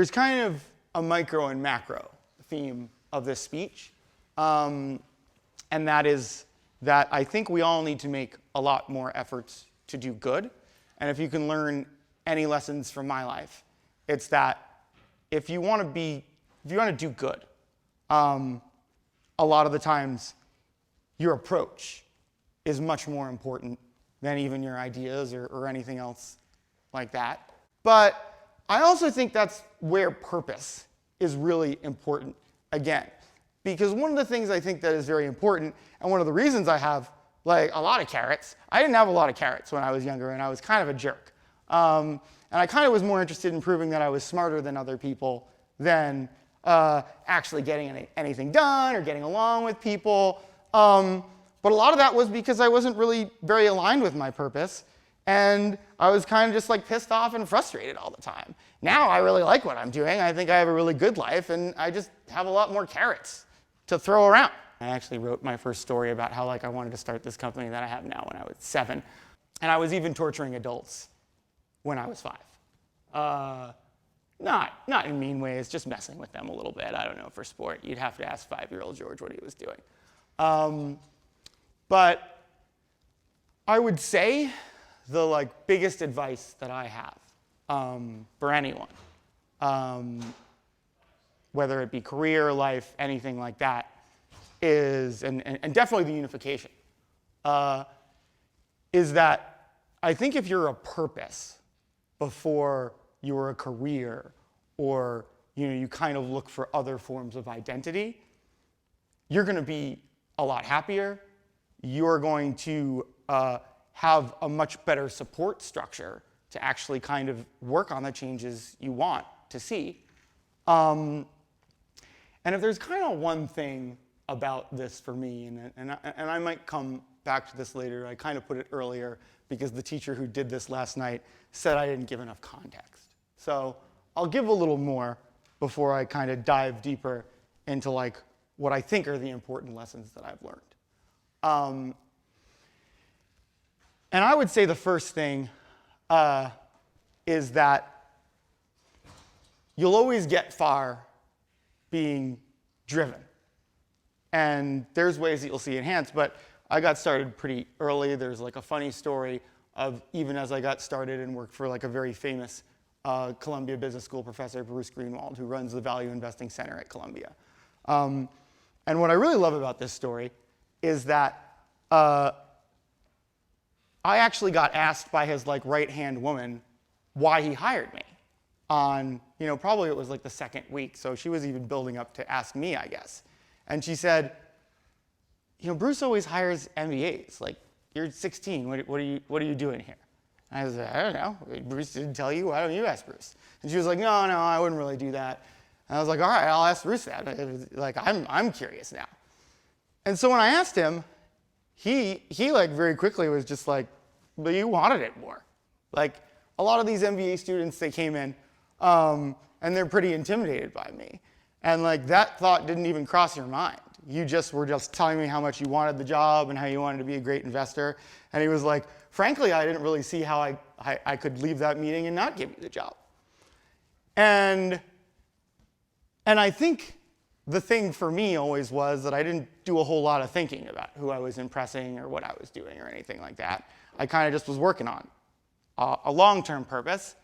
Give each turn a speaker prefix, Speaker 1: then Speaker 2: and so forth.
Speaker 1: There's kind of a micro and macro theme of this speech, and that is that I think we all need to make a lot more efforts to do good. And if you can learn any lessons from my life, it's that if you want to do good, a lot of the times your approach is much more important than even your ideas or anything else like that. But I also think that's where purpose is really important again. Because one of the things I think that is very important, and one of the reasons I have like a lot of carrots, I didn't have a lot of carrots when I was younger, and I was kind of a jerk. And I kind of was more interested in proving that I was smarter than other people than actually getting anything done or getting along with people. But a lot of that was because I wasn't really very aligned with my purpose. And I was kind of just like pissed off and frustrated all the time. Now I really like what I'm doing. I think I have a really good life, and I just have a lot more carrots to throw around. I actually wrote my first story about how I wanted to start this company that I have now when I was 7. And I was even torturing adults when I was 5. Not in mean ways, just messing with them a little bit. I don't know, for sport. You'd have to ask 5-year-old George what he was doing. But I would say the biggest advice that I have for anyone, whether it be career, life, anything like that, is, and definitely the unification, is that I think if you're a purpose before you're a career, or you kind of look for other forms of identity, you're going to be a lot happier. You're going to have a much better support structure to actually kind of work on the changes you want to see. And if there's kind of one thing about this for me, and I might come back to this later, I kind of put it earlier because the teacher who did this last night said I didn't give enough context. So I'll give a little more before I kind of dive deeper into what I think are the important lessons that I've learned. And I would say the first thing is that you'll always get far being driven. And there's ways that you'll see enhanced, but I got started pretty early. There's a funny story of even as I got started and worked for a very famous Columbia Business School professor, Bruce Greenwald, who runs the Value Investing Center at Columbia. And what I really love about this story is that I actually got asked by his right-hand woman why he hired me on, probably it was the second week, so she was even building up to ask me, I guess. And she said, Bruce always hires MBAs. You're 16, what are you doing here? And I was like, I don't know. Bruce didn't tell you, why don't you ask Bruce? And she was like, no, I wouldn't really do that. And I was like, all right, I'll ask Bruce that. I'm curious now. And so when I asked him, he very quickly was just like, but you wanted it more. A lot of these MBA students, they came in, and they're pretty intimidated by me. And that thought didn't even cross your mind. You were just telling me how much you wanted the job and how you wanted to be a great investor. And he was like, frankly, I didn't really see how I could leave that meeting and not give you the job. And I think the thing for me always was that I didn't do a whole lot of thinking about who I was impressing or what I was doing or anything like that. I kind of just was working on a long-term purpose.